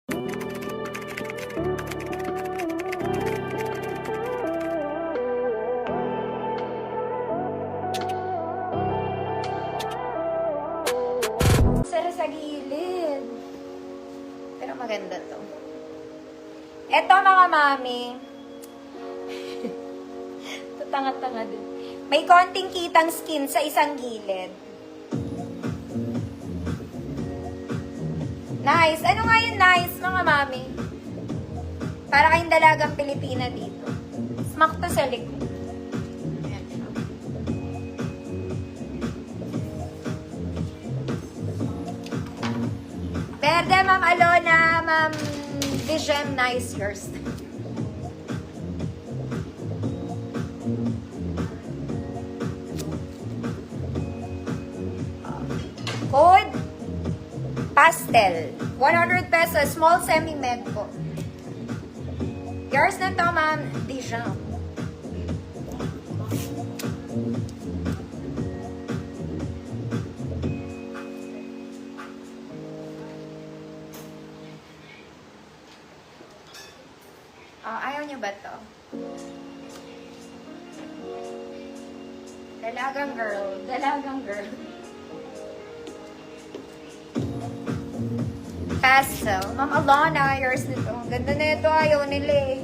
Sara sa gilid. Pero maganda to. Eto mga mami. Ito tanga-tanga din. May konting kitang skin sa isang gilid. Nice. Ano nga yung nice, mga mami? Para kayong dalagang Pilipina dito. Smack to sa likod. Ayan siya. Perde, Ma'am Alona, Ma'am Vision, nice yours. Code Pastel. 100 pesos. Small semi-med po. Yours na to, Ma'am Dijon. Oh, ayaw niyo ba to? Dalagang girl. Dalagang girl. Pastel. Ma'am Alana, yours nito. Ganda na ito. Ayaw nila eh.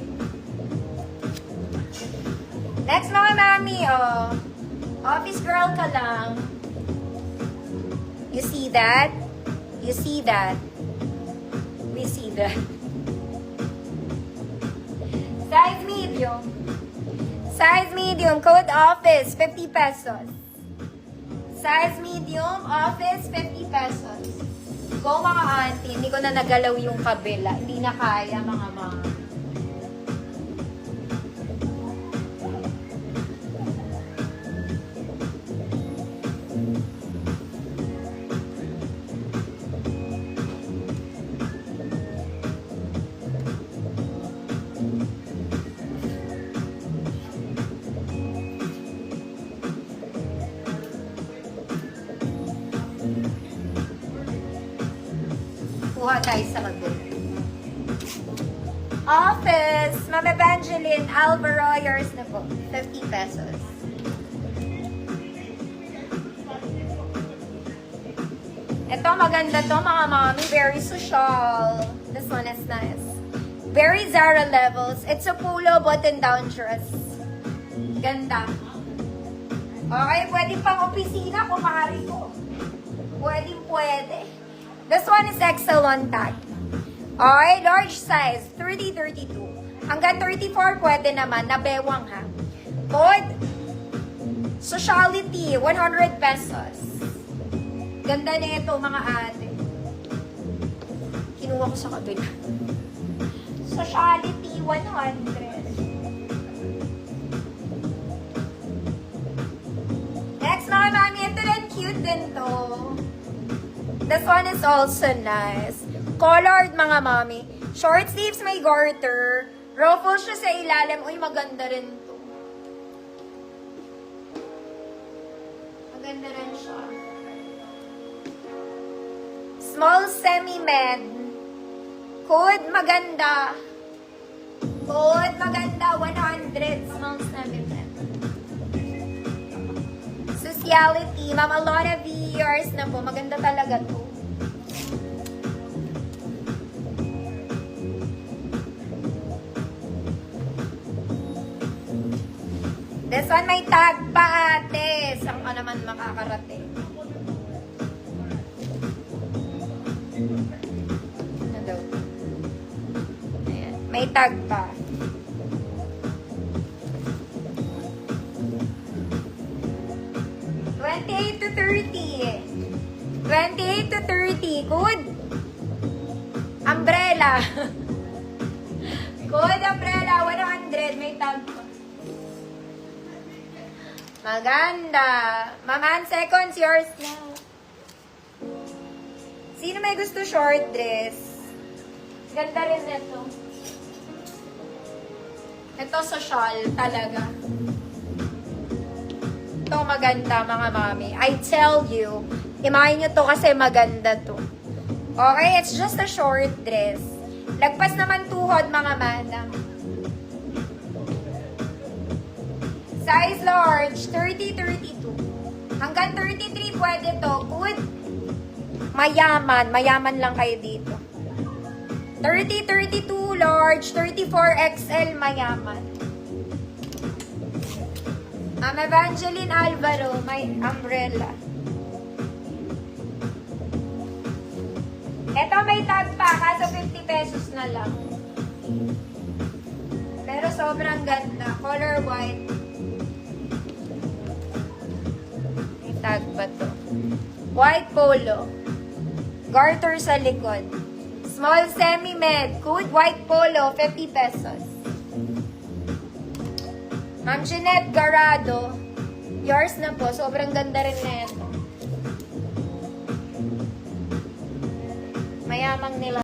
Next, mga mami, oh. Office girl ka lang. You see that? You see that? We see that. Size medium. Size medium. Code office, 50 pesos. Size medium, office, 50 pesos. Go mga auntie, hindi ko na nagalaw yung kabila. Hindi na kaya mga mama. Kuha tayo sa kabila. Office, Ma'am Evangeline Alvaro, yours na po. 50 pesos. Ito, maganda to mga mami. Very social. This one is nice. Very Zara levels. It's a polo button-down dress. Ganda. Okay, pwede pang opisina, kumari ko. Pwede. This one is XL on tag. Okay, large size, 30-32. Hanggang 34, pwede naman, nabewang ha. Code, Sociality, 100 pesos. Ganda na ito, mga ate. Kinuha ko sa kabila. Sociality, 100. Next, mga mami, ito rin cute din to. This one is also nice. Colored, mga mami. Short sleeves, may garter. Ruffles siya sa ilalim. Uy, maganda rin to. Maganda rin siya. Small semi-med. Code maganda. Code maganda, 100. Small semi-med. Sociality. Ma'am Alona V. Yours na po. Maganda talaga to. This one may tag pa, ate. Saan ka naman makakarating? Ano daw? Ayan. May tag pa. $28 to $30. 28 to 30. Good. Umbrella. Good umbrella. 100. May tag pa. Maganda. Ma'am, seconds, yours na. Sino may gusto short dress? Ganda rin ito. Ito social talaga. Ito maganda, mga mami. I tell you, imahin nyo to kasi maganda to. Okay, it's just a short dress. Lagpas naman tuhod, mga manang. Size large, 30-32. Hanggang 33 pwede to. Good. Mayaman. Mayaman lang kayo dito. 30-32 large, 34XL mayaman. Evangeline Alvaro, may umbrella. Ito may tag pa, kaso 50 pesos na lang. Pero sobrang ganda. Color white. May tag pa to. White polo. Garter sa likod. Small semi-med. Good white polo, 50 pesos. Ma'am Jeanette Garado. Yours na po. Sobrang ganda rin na ito. Mayamang nila.